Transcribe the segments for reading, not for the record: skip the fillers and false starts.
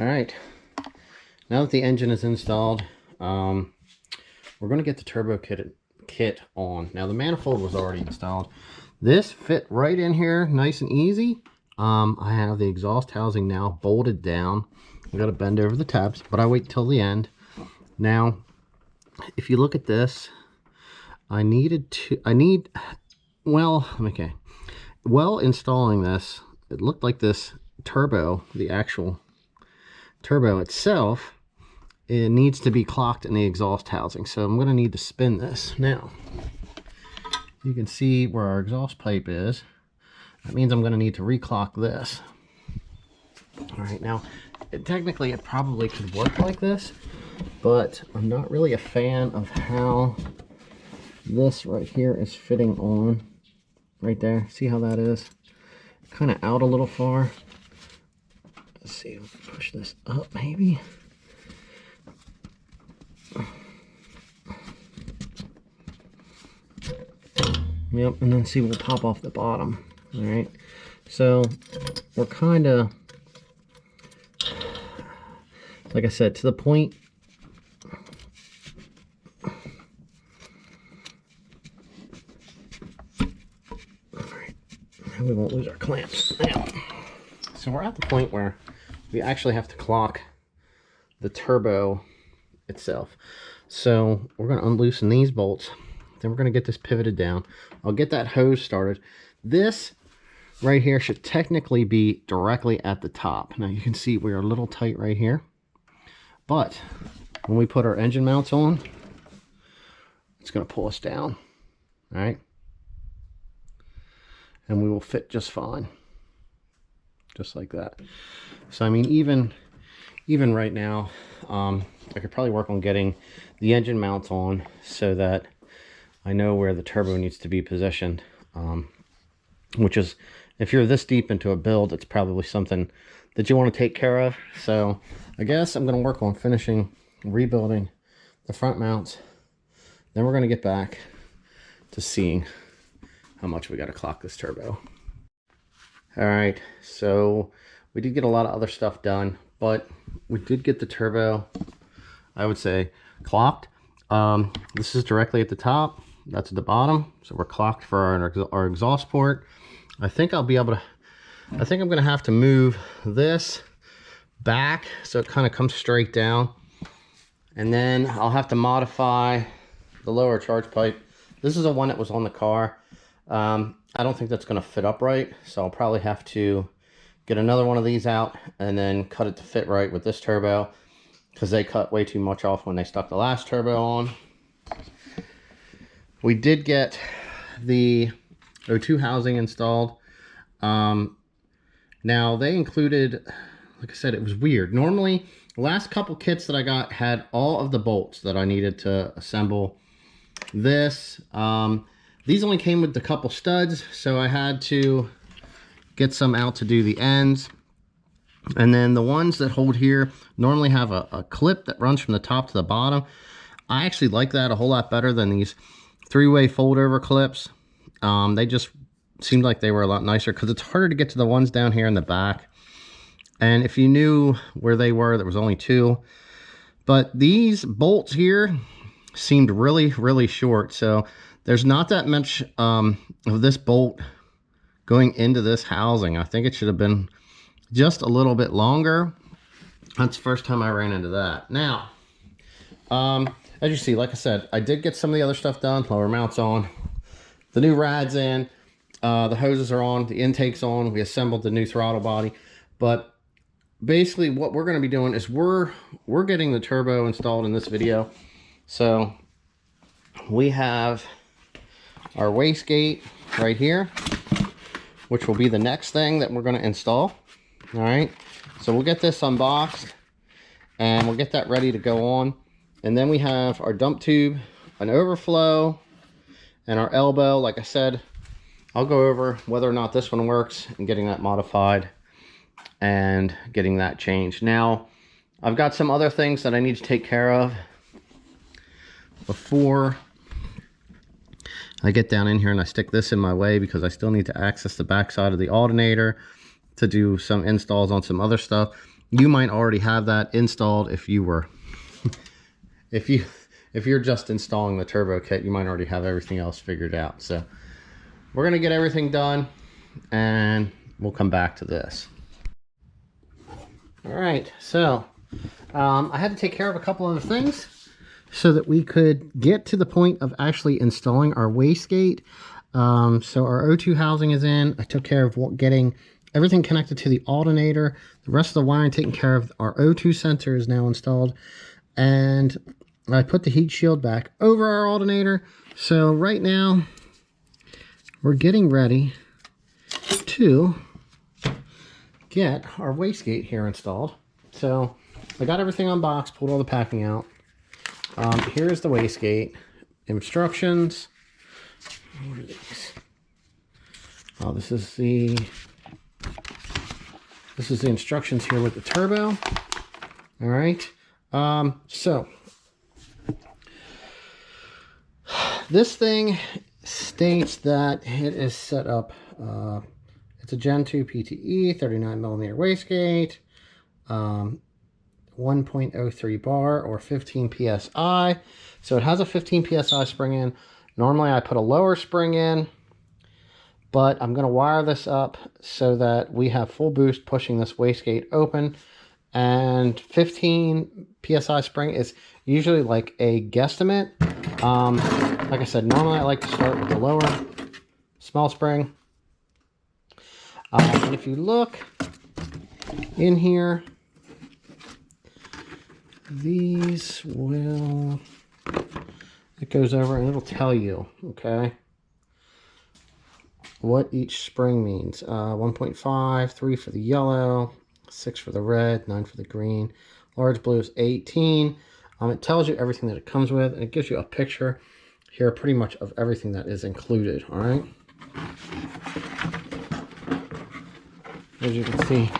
All right, now that the engine is installed, we're going to get the turbo kit on. Now the manifold was already installed. This fit right in here nice and easy. I have the exhaust housing now bolted down. I got to bend over the tabs, but I wait till the end. Now, if you look at this, While installing this, it looked like this turbo, the actual turbo itself, it needs to be clocked in the exhaust housing. So I'm going to need to spin this. Now, you can see where our exhaust pipe is. That means I'm going to need to reclock this. All right, now, technically it probably could work like this, but I'm not really a fan of how this right here is fitting on. Right there, see how that is? Kind of out a little far. Let's see, if we push this up maybe. Yep, and then see, we'll pop off the bottom. All right, so we're kind of, like I said, to the point. We won't lose our clamps. Now, so we're at the point where we actually have to clock the turbo itself. So we're going to unloosen these bolts. Then we're going to get this pivoted down. I'll get that hose started. This right here should technically be directly at the top. Now you can see we're a little tight right here. But when we put our engine mounts on, it's going to pull us down. All right. And we will fit just fine, just like that. So I mean, even right now, I could probably work on getting the engine mounts on so that I know where the turbo needs to be positioned, which is, if you're this deep into a build, it's probably something that you want to take care of. So I guess I'm going to work on finishing rebuilding the front mounts. Then we're going to get back to seeing how much we got to clock this turbo. All right, so we did get a lot of other stuff done, but we did get the turbo, I would say, clocked. This is directly at the top, that's at the bottom, so we're clocked for our exhaust port. I think I'm gonna have to move this back so it kind of comes straight down, and then I'll have to modify the lower charge pipe. This is the one that was on the car. I don't think that's going to fit up right, so I'll probably have to get another one of these out and then cut it to fit right with this turbo, because they cut way too much off when they stuck the last turbo on. We did get the O2 housing installed. Now they included, like I said, it was weird. Normally, the last couple kits that I got had all of the bolts that I needed to assemble this. These only came with a couple studs, so I had to get some out to do the ends. And then the ones that hold here normally have a clip that runs from the top to the bottom. I actually like that a whole lot better than these three-way fold-over clips. They just seemed like they were a lot nicer, because it's harder to get to the ones down here in the back. And if you knew where they were, there was only two. But these bolts here seemed really, really short, so there's not that much of this bolt going into this housing. I think it should have been just a little bit longer. That's the first time I ran into that. Now, as you see, like I said, I did get some of the other stuff done. Lower mounts on, the new rad's in, the hoses are on, the intake's on. We assembled the new throttle body. But basically what we're going to be doing is we're getting the turbo installed in this video. So we have our wastegate right here, which will be the next thing that we're going to install. All right, so we'll get this unboxed and we'll get that ready to go on. And then we have our dump tube, an overflow, and our elbow. Like I said, I'll go over whether or not this one works and getting that modified and getting that changed. Now, I've got some other things that I need to take care of before I get down in here and I stick this in my way, because I still need to access the back side of the alternator to do some installs on some other stuff. you might already have that installed. If you were, if you're just installing the turbo kit, you might already have everything else figured out. So we're gonna get everything done and we'll come back to this. All right, so I had to take care of a couple other things so that we could get to the point of actually installing our wastegate. So our O2 housing is in. I took care of getting everything connected to the alternator. The rest of the wiring taken care of. Our O2 sensor is now installed. And I put the heat shield back over our alternator. So right now, we're getting ready to get our wastegate here installed. So I got everything unboxed, pulled all the packing out. Here's the wastegate. Instructions. What are these? Oh, this is the instructions here with the turbo. All right. So this thing states that it is set up. It's a Gen 2 PTE 39mm wastegate, 1.03 bar or 15 psi. So it has a 15 psi spring in. Normally I put a lower spring in, but I'm going to wire this up so that we have full boost pushing this wastegate open. And 15 psi spring is usually like a guesstimate. Like I said, normally I like to start with the lower small spring. And if you look in here, these will, it goes over and it'll tell you, okay, what each spring means. 1.5, 3 for the yellow, 6 for the red, 9 for the green. Large blue is 18. It tells you everything that it comes with, and it gives you a picture here pretty much of everything that is included, all right? As you can see,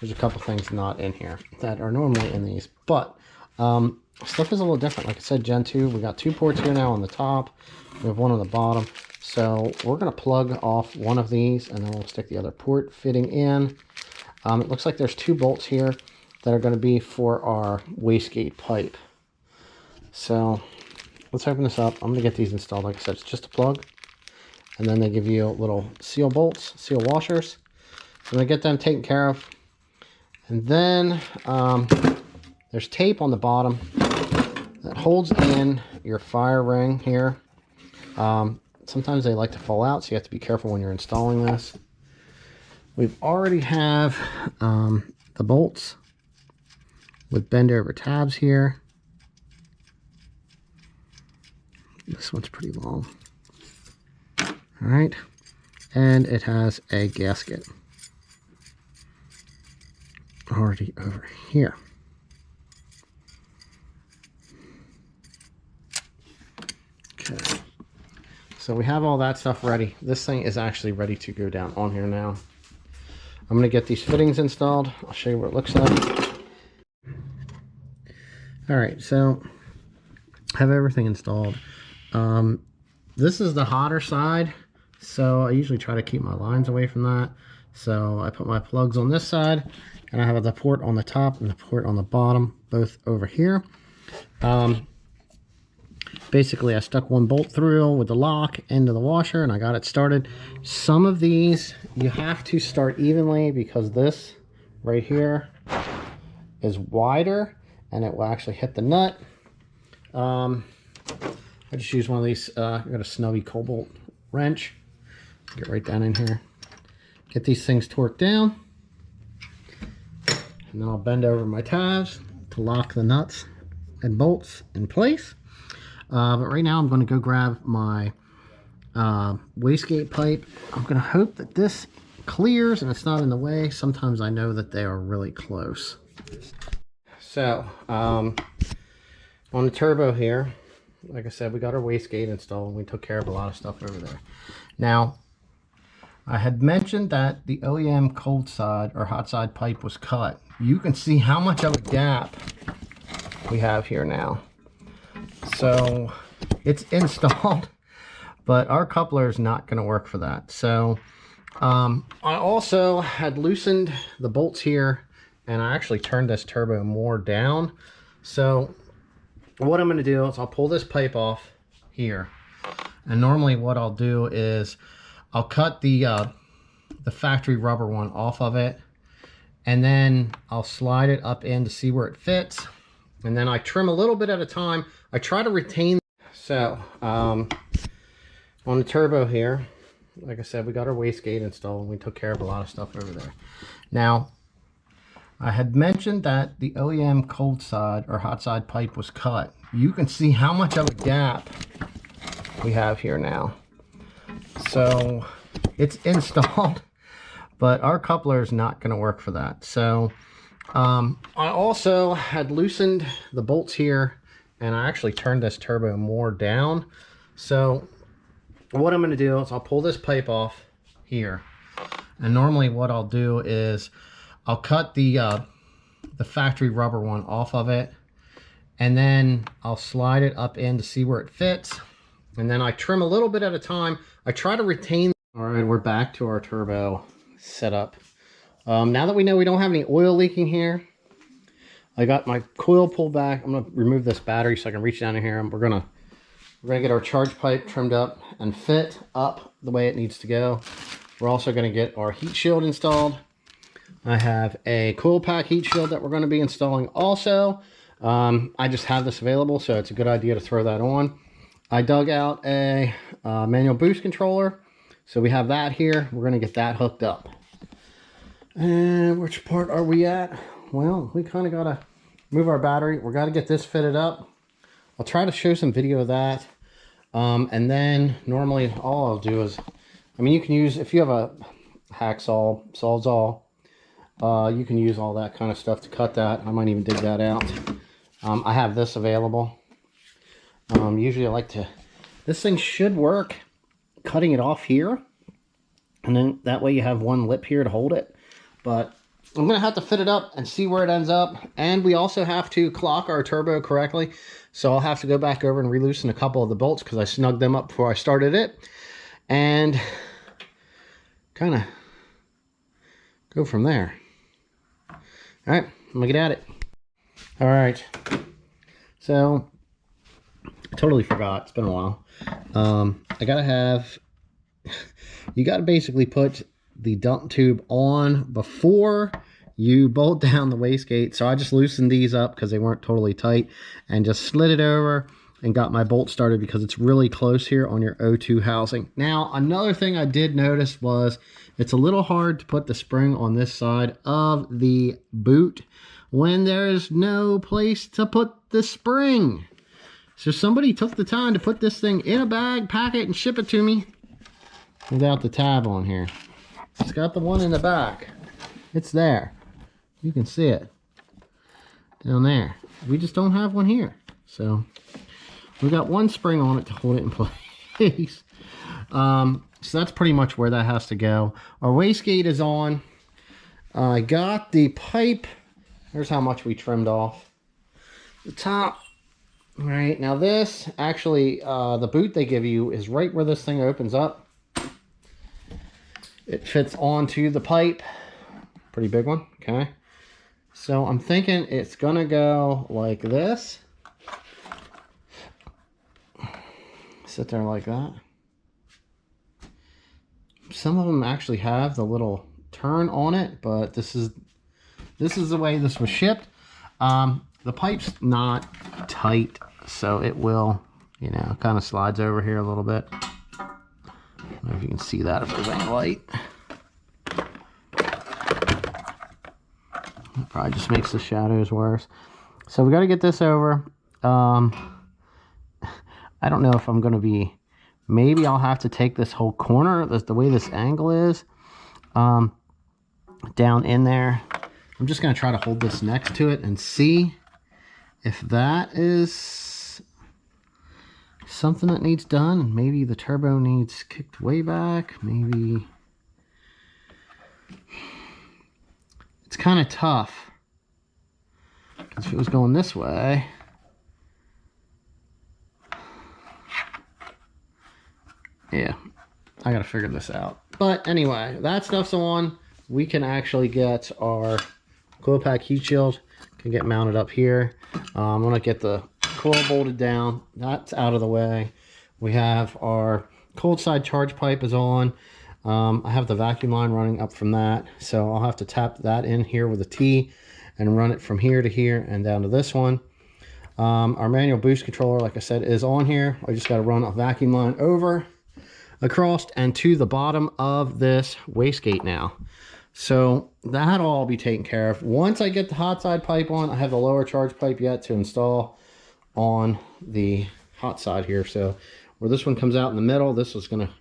there's a couple things not in here that are normally in these, but stuff is a little different. Like I said, Gen 2, we got 2 ports here now on the top. We have one on the bottom. So we're going to plug off one of these, and then we'll stick the other port fitting in. It looks like there's 2 bolts here that are going to be for our wastegate pipe. So let's open this up. I'm going to get these installed. Like I said, it's just a plug. And then they give you little seal bolts, seal washers. So I'm going to get them taken care of. And then there's tape on the bottom that holds in your fire ring here. Sometimes they like to fall out, so you have to be careful when you're installing this. We've already have the bolts with bend over tabs here. This one's pretty long. All right, and it has a gasket already over here. Okay, so we have all that stuff ready. This thing is actually ready to go down on here now. I'm going to get these fittings installed. I'll show you what it looks like. All right, so I have everything installed. This is the hotter side, so I usually try to keep my lines away from that. So I put my plugs on this side, and I have the port on the top and the port on the bottom, both over here. Basically, I stuck one bolt through with the lock into the washer, and I got it started. Some of these you have to start evenly because this right here is wider, and it will actually hit the nut. I just use one of these. I got a snubby cobalt wrench. Get right down in here. Get these things torqued down, and then I'll bend over my tabs to lock the nuts and bolts in place. But right now I'm going to go grab my wastegate pipe. I'm going to hope that this clears and it's not in the way. Sometimes I know that they are really close. So on the turbo here, like I said, we got our wastegate installed and we took care of a lot of stuff over there. Now, I had mentioned that the OEM cold side or hot side pipe was cut. You can see how much of a gap we have here now. So it's installed, but our coupler is not going to work for that. So I also had loosened the bolts here and I actually turned this turbo more down. So what I'm going to do is I'll pull this pipe off here, and normally what I'll do is I'll cut the factory rubber one off of it, and then I'll slide it up in to see where it fits, and then I trim a little bit at a time. I try to retain. So on the turbo here, like I said, we got our wastegate installed, and we took care of a lot of stuff over there. Now, I had mentioned that the OEM cold side or hot side pipe was cut. You can see how much of a gap we have here now. So it's installed, but our coupler is not going to work for that. So I also had loosened the bolts here, and I actually turned this turbo more down. So what I'm going to do is I'll pull this pipe off here, and normally what I'll do is I'll cut the factory rubber one off of it, and then I'll slide it up in to see where it fits, and then I trim a little bit at a time. I try to retain. All right, we're back to our turbo setup. Now that we know we don't have any oil leaking here, I got my coil pulled back. I'm gonna remove this battery so I can reach down in here, and we're gonna get our charge pipe trimmed up and fit up the way it needs to go. We're also gonna get our heat shield installed. I have a coil pack heat shield that we're going to be installing also. I just have this available, so it's a good idea to throw that on. I dug out a manual boost controller, so we have that here. We're going to get that hooked up. And which part are we at? Well, we kind of got to move our battery. We're got to get this fitted up. I'll try to show some video of that. And then normally all I'll do is, I mean, you can use, if you have a hacksaw, sawzall, you can use all that kind of stuff to cut that. I might even dig that out. I have this available. Usually I like to, this thing should work cutting it off here, and then that way you have one lip here to hold it. But I'm gonna have to fit it up and see where it ends up, and we also have to clock our turbo correctly, so I'll have to go back over and re-loosen a couple of the bolts because I snugged them up before I started it, and kind of go from there. All right, I'm gonna get at it. All right, so I totally forgot. It's been a while. I gotta have, you gotta basically put the dump tube on before you bolt down the wastegate. So I just loosened these up because they weren't totally tight, and just slid it over and got my bolt started because it's really close here on your O2 housing. Now, another thing I did notice was it's a little hard to put the spring on this side of the boot when there's no place to put the spring. So somebody took the time to put this thing in a bag, pack it, and ship it to me without the tab on here. It's got the one in the back. It's there. You can see it down there. We just don't have one here. So we got one spring on it to hold it in place. So that's pretty much where that has to go. Our wastegate is on. I got the pipe. Here's how much we trimmed off the top. All right, now this actually, the boot they give you is right where this thing opens up. It fits onto the pipe. Pretty big one, okay. So I'm thinking it's gonna go like this. Sit there like that. Some of them actually have the little turn on it, but this is the way this was shipped. The pipe's not tight, so it will, you know, kind of slides over here a little bit. I don't know if you can see that if there's any light. It probably just makes the shadows worse. So we got to get this over. I don't know if I'm going to be, maybe I'll have to take this whole corner, the way this angle is, down in there. I'm just going to try to hold this next to it and see if that is something that needs done. Maybe the turbo needs kicked way back. Maybe it's kind of tough, because if it was going this way, yeah, I gotta figure this out. But anyway, that stuff's on. We can actually get our coil pack heat shield can get mounted up here. I'm going to get the coil bolted down. That's out of the way. We have our cold side charge pipe is on. I have the vacuum line running up from that, so I'll have to tap that in here with a T and run it from here to here and down to this one. Our manual boost controller, like I said, is on here. I just got to run a vacuum line over, across, and to the bottom of this wastegate now. So that'll all be taken care of. Once I get the hot side pipe on, I have the lower charge pipe yet to install on the hot side here. So where this one comes out in the middle, this is going to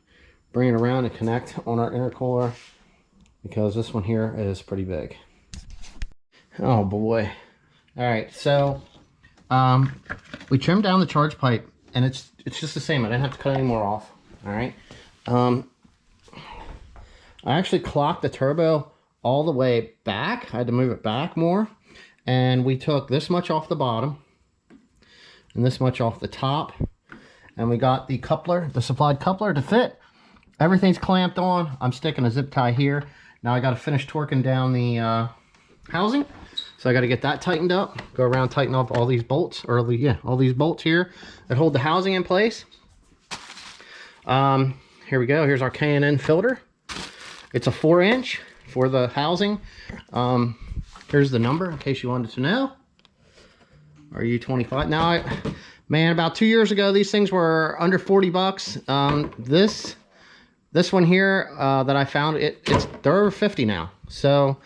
bring it around and connect on our intercooler, because this one here is pretty big. Oh boy. All right, so we trimmed down the charge pipe, and it's just the same. I didn't have to cut any more off. All right. I actually clocked the turbo all the way back. I had to move it back more, and we took this much off the bottom and this much off the top, and we got the coupler, the supplied coupler, to fit. Everything's clamped on. I'm sticking a zip tie here. Now I got to finish torquing down the housing, so I got to get that tightened up. Go around, tighten up all these bolts, or all these bolts here that hold the housing in place. Here we go. Here's our K&N filter. It's a 4-inch for the housing. Here's the number in case you wanted to know. RU25. Now, man, about 2 years ago, these things were under 40 bucks. This one here that I found, they're over 50 now. So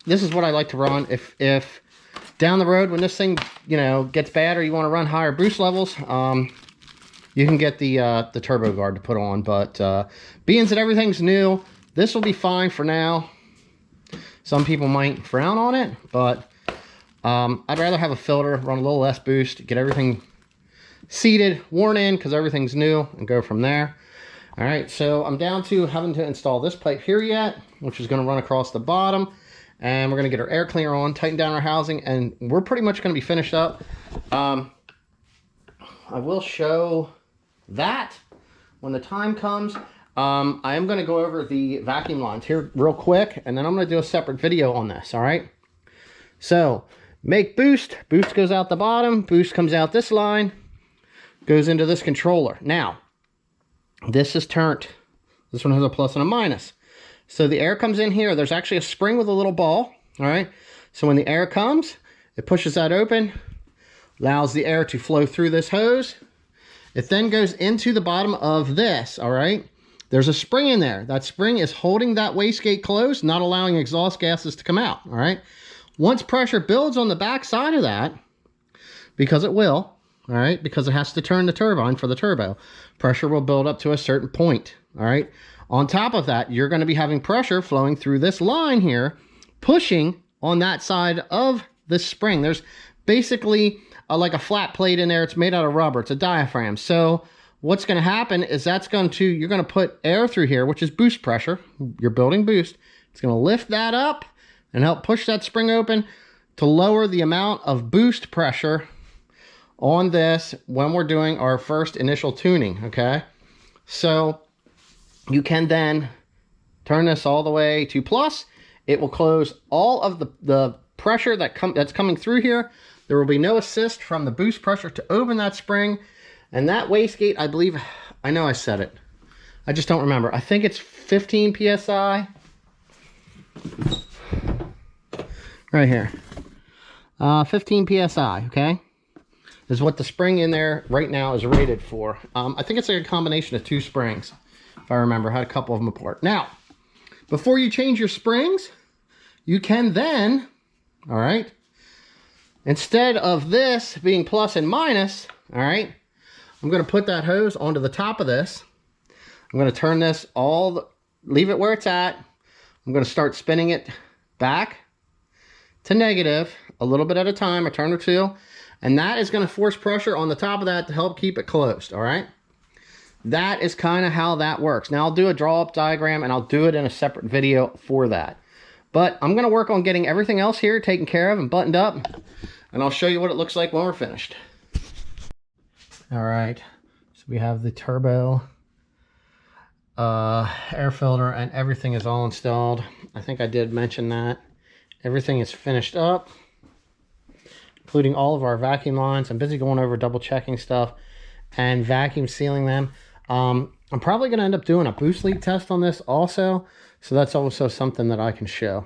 this is what I like to run. If down the road when this thing, you know, gets bad, or you want to run higher boost levels, you can get the turbo guard to put on. But being that everything's new, this will be fine for now. Some people might frown on it, but I'd rather have a filter, run a little less boost, get everything seated, worn in, because everything's new, and go from there. All right, so I'm down to having to install this pipe here yet, which is going to run across the bottom, and we're going to get our air cleaner on, tighten down our housing, and we're pretty much going to be finished up. I will show that when the time comes. I am going to go over the vacuum lines here real quick, and then I'm going to do a separate video on this. All right, so make boost goes out the bottom, boost comes out this line, goes into this controller. Now this is turned, this one has a plus and a minus, so the air comes in here. There's actually a spring with a little ball. All right, so when the air comes, it pushes that open, allows the air to flow through this hose. It then goes into the bottom of this. All right, there's a spring in there. That spring is holding that wastegate closed, not allowing exhaust gases to come out. All right, once pressure builds on the back side of that, because it will, all right, because it has to turn the turbine for the turbo, pressure will build up to a certain point. All right, on top of that, you're going to be having pressure flowing through this line here, pushing on that side of this spring. There's basically like a flat plate in there. It's made out of rubber. It's a diaphragm. So what's going to happen is you're going to put air through here, which is boost pressure. You're building boost. It's going to lift that up and help push that spring open to lower the amount of boost pressure on this when we're doing our first initial tuning. Okay, so you can then turn this all the way to plus. It will close all of the pressure that's coming through here. There will be no assist from the boost pressure to open that spring. And that wastegate, I believe, I know I said it, I just don't remember. I think it's 15 psi. Right here. 15 psi, okay? Is what the spring in there right now is rated for. I think it's like a combination of two springs, if I remember. I had a couple of them apart. Now, before you change your springs, you can then, all right, instead of this being plus and minus, all right, I'm going to put that hose onto the top of this. I'm going to turn this leave it where it's at. I'm going to start spinning it back to negative a little bit at a time, a turn or two. And that is going to force pressure on the top of that to help keep it closed, all right? That is kind of how that works. Now, I'll do a draw-up diagram, and I'll do it in a separate video for that. But I'm going to work on getting everything else here taken care of and buttoned up, and I'll show you what it looks like when we're finished. All right, so we have the turbo air filter, and everything is all installed. I think I did mention that Everything is finished up, including all of our vacuum lines. I'm busy going over double checking stuff and vacuum sealing them. I'm probably going to end up doing a boost leak test on this also, so that's also something that I can show.